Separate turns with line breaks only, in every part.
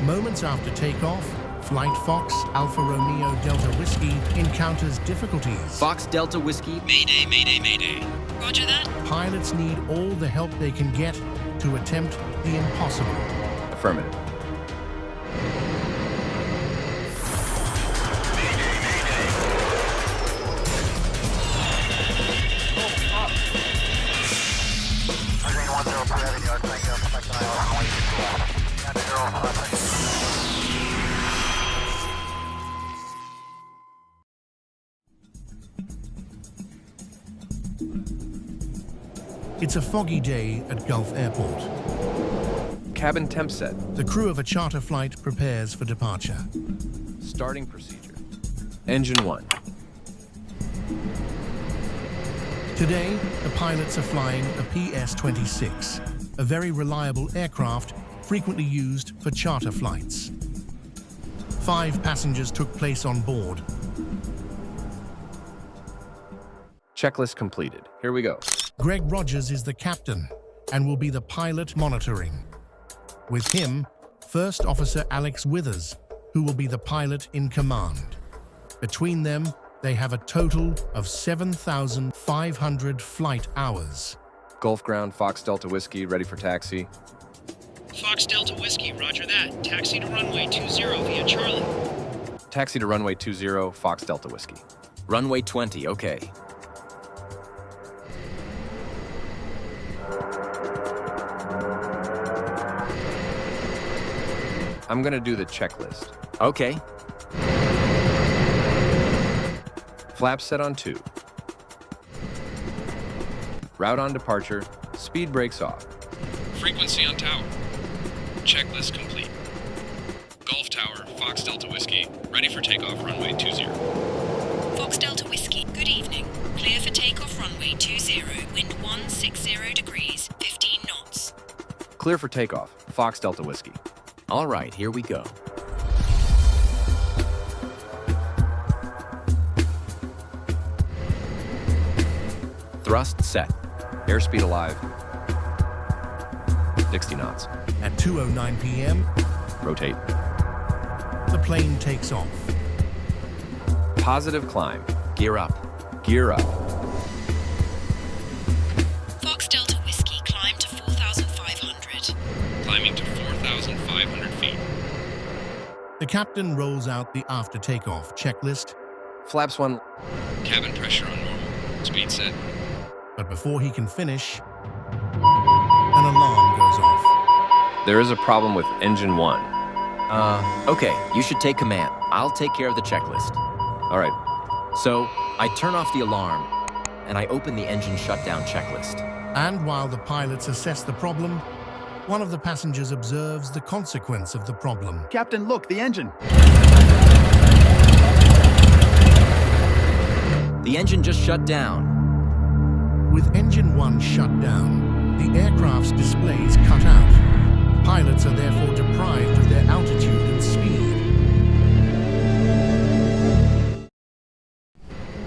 Moments after takeoff, Flight Fox Alpha Romeo Delta Whiskey encounters difficulties.
Fox Delta Whiskey.
Mayday, mayday, mayday. Roger that.
Pilots need all the help they can get to attempt the impossible.
Affirmative.
It's a foggy day at Gulf Airport.
Cabin temp set.
The crew of a charter flight prepares for departure.
Starting procedure. Engine 1.
Today, the pilots are flying a PS-26, a very reliable aircraft frequently used for charter flights. 5 passengers took place on board.
Checklist completed. Here we go.
Greg Rogers is the captain and will be the pilot monitoring. With him, First Officer Alex Withers, who will be the pilot in command. Between them, they have a total of 7,500 flight hours.
Gulf ground, Fox Delta Whiskey, ready for taxi.
Fox Delta Whiskey, roger that. Taxi to runway 20 via Charlie.
Taxi to runway 20, Fox Delta Whiskey.
Runway 20, okay.
I'm gonna do the checklist.
Okay.
Flaps set on 2. Route on departure. Speed brakes off.
Frequency on tower. Checklist complete. Gulf Tower, Fox Delta Whiskey, ready for takeoff runway 20.
Fox Delta Whiskey, good evening. Clear for takeoff runway 20, wind 160 degrees, 15 knots.
Clear for takeoff, Fox Delta Whiskey.
All right, here we go. Thrust set.
Airspeed alive. 60 knots.
At 2:09 p.m.,
Rotate.
the plane takes off.
Positive climb.
Gear up.
Gear up.
Fox Delta Whiskey, climb to 4,500.
Climbing to 4,500 feet.
The captain rolls out the after takeoff checklist,
Flaps 1.
Cabin pressure on normal. Speed set.
but before he can finish, an alarm goes off.
There is a problem with engine 1.
Okay, you should take command. I'll take care of the checklist.
All right.
So, I turn off the alarm, and I open the engine shutdown checklist.
And while the pilots assess the problem, one of the passengers observes the consequence of the problem.
Captain, look, the engine.
The engine just shut down.
With engine 1 shut down, the aircraft's displays cut out. Pilots are therefore deprived of their altitude and speed.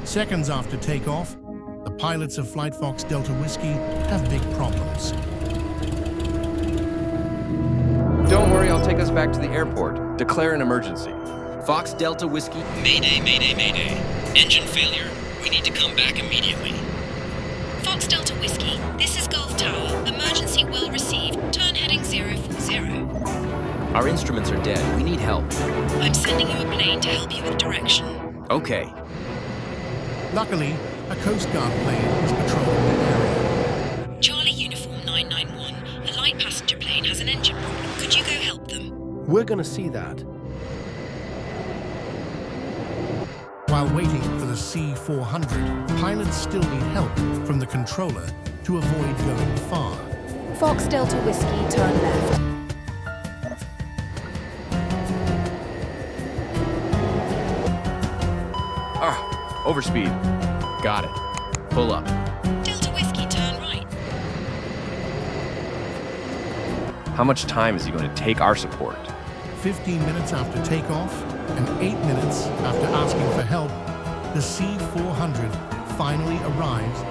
Seconds after takeoff, the pilots of Flight Fox Delta Whiskey have big problems.
Don't worry, I'll take us back to the airport. Declare an emergency.
Fox Delta Whiskey.
Mayday, mayday, mayday. Engine failure. We need to come back immediately.
Fox Delta Whiskey, this is Gulf Tower. Emergency will receive. Turn heading 040.
Our instruments are dead. We need help.
I'm sending you a plane to help you with direction.
Okay.
Luckily, a Coast Guard plane is patrolling the area.
Charlie Uniform 991. A light passenger plane has an engine problem. Could you go help them?
We're gonna see that.
While waiting for the C-400, pilots still need help from the controller to avoid going far.
Fox Delta Whiskey, turn left.
Overspeed. Got it.
Pull up.
Delta Whiskey, turn right.
How much time is he going to take our support?
15 minutes after takeoff and 8 minutes after asking for help, the C-400 finally arrives.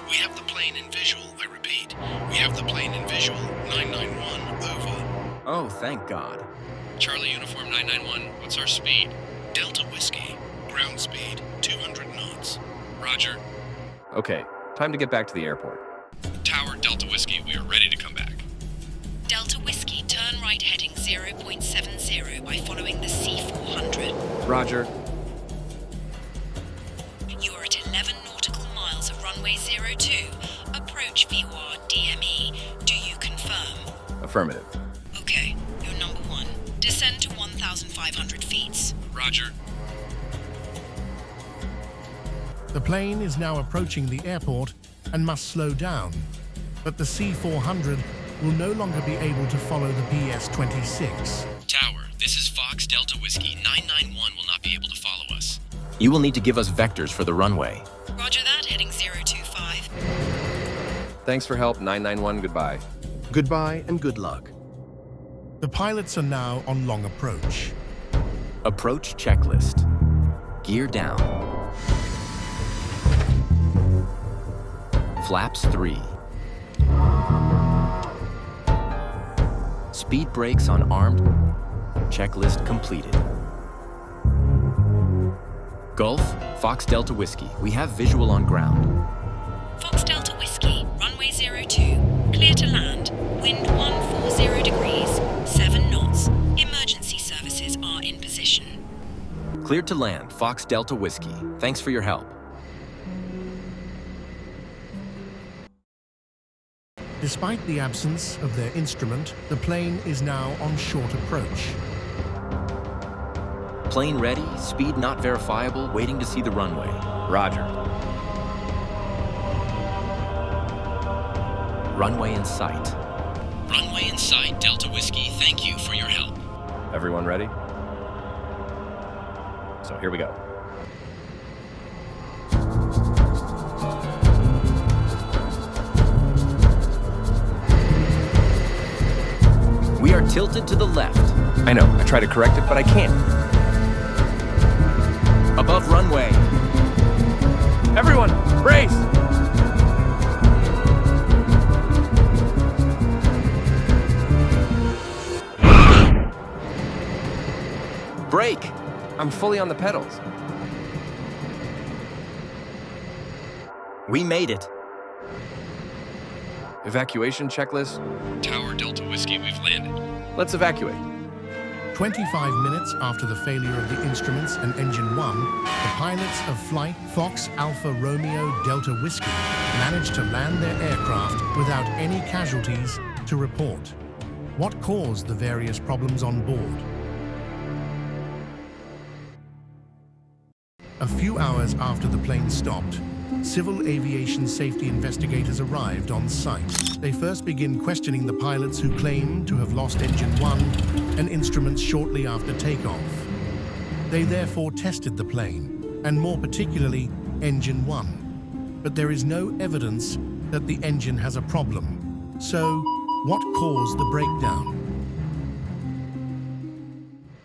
We have the plane in visual, I repeat. We have the plane in visual. 991, over.
Oh, thank God.
Charlie Uniform 991, what's our speed?
Delta Whiskey. Ground speed, 200 knots.
Roger.
Okay, time to get back to the airport.
Tower Delta Whiskey, we are ready to come back.
Delta Whiskey, turn right heading 0.70 by following the C400.
Roger.
You are at 11 nautical miles of runway 02. Approach V-ARDW. Do you confirm?
Affirmative.
Okay, you're number 1. Descend to 1,500 feet.
Roger.
The plane is now approaching the airport and must slow down, but the C-400 will no longer be able to follow the PS-26.
Tower, this is Fox Delta Whiskey. 991 will not be able to follow us.
You will need to give us vectors for the runway.
Roger that, heading 025.
Thanks for help, 991, goodbye.
Goodbye and good luck.
The pilots are now on long approach.
Approach checklist. Gear down. Flaps 3. Speed brakes on armed. Checklist completed. Gulf, Fox Delta Whiskey. We have visual on ground.
Fox Delta Whiskey, runway 02. Clear to land. Wind 140 degrees, 7 knots. Emergency services are in position.
Cleared to land, Fox Delta Whiskey. Thanks for your help.
Despite the absence of their instrument, the plane is now on short approach.
Plane ready, speed not verifiable, waiting to see the runway.
Roger.
Runway in sight.
Runway in sight, Delta Whiskey. Thank you for your help.
Everyone ready? So here we go.
We are tilted to the left.
I know, I try to correct it, but I can't.
Above runway.
Everyone, brace!
Brake.
I'm fully on the pedals.
We made it.
Evacuation checklist.
Tower Delta Whiskey, we've landed.
Let's evacuate.
25 minutes after the failure of the instruments and engine 1, the pilots of flight Fox Alpha Romeo Delta Whiskey managed to land their aircraft without any casualties to report. What caused the various problems on board? A few hours after the plane stopped, civil aviation safety investigators arrived on site. They first begin questioning the pilots who claim to have lost engine 1 and instruments shortly after takeoff. They therefore tested the plane, and more particularly, engine 1. But there is no evidence that the engine has a problem. So, what caused the breakdown?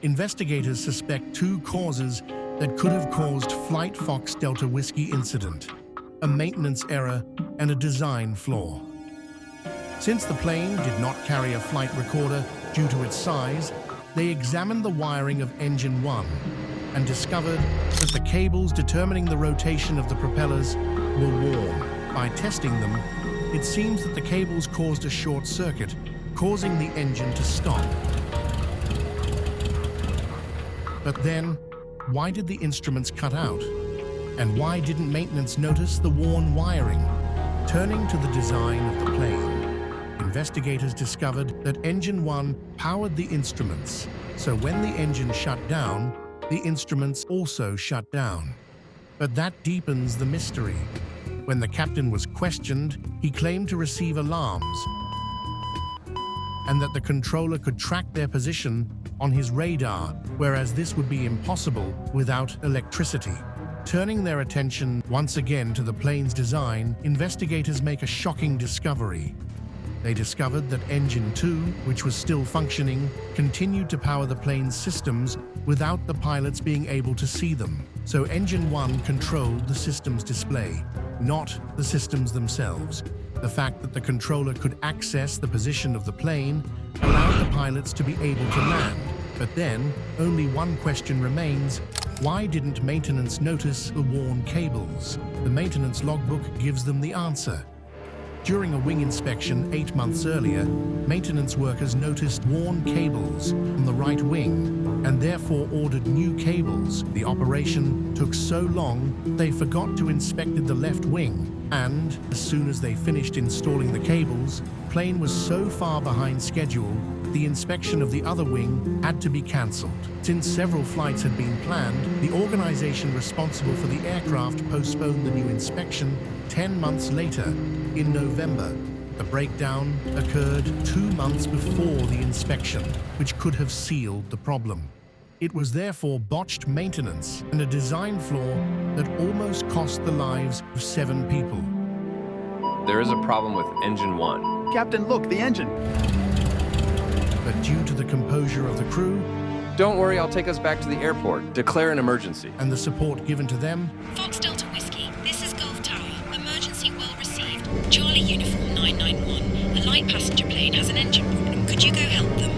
Investigators suspect 2 causes that could have caused Flight Fox Delta Whiskey incident: a maintenance error and a design flaw. Since the plane did not carry a flight recorder due to its size, they examined the wiring of engine 1 and discovered that the cables determining the rotation of the propellers were worn. By testing them, it seems that the cables caused a short circuit, causing the engine to stop. But then, why did the instruments cut out? And why didn't maintenance notice the worn wiring? Turning to the design of the plane, investigators discovered that engine 1 powered the instruments, so when the engine shut down, the instruments also shut down. But that deepens the mystery. When the captain was questioned, he claimed to receive alarms and that the controller could track their position on his radar, whereas this would be impossible without electricity. Turning their attention once again to the plane's design, investigators make a shocking discovery. They discovered that Engine 2, which was still functioning, continued to power the plane's systems without the pilots being able to see them. So Engine 1 controlled the system's display, not the systems themselves. The fact that the controller could access the position of the plane allowed the pilots to be able to land, But then, only one question remains. Why didn't maintenance notice the worn cables? The maintenance logbook gives them the answer. During a wing inspection 8 months earlier, maintenance workers noticed worn cables on the right wing and therefore ordered new cables. The operation took so long, they forgot to inspect the left wing, and as soon as they finished installing the cables, the plane was so far behind schedule, the inspection of the other wing had to be cancelled. Since several flights had been planned, the organization responsible for the aircraft postponed the new inspection 10 months later, in November. The breakdown occurred 2 months before the inspection, which could have sealed the problem. It was therefore botched maintenance and a design flaw that almost cost the lives of 7 people.
There is a problem with engine 1.
Captain, look, the engine.
But due to the composure of the crew
Don't worry, I'll take us back to the airport. Declare an emergency.
and the support given to them,
Fox Delta Whiskey, this is Golf Tower. Emergency well received. Charlie Uniform 991. A light passenger plane has an engine problem. Could you go help them?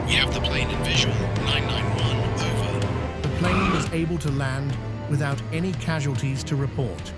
We have the plane in visual. 991, over.
the plane was able to land without any casualties to report.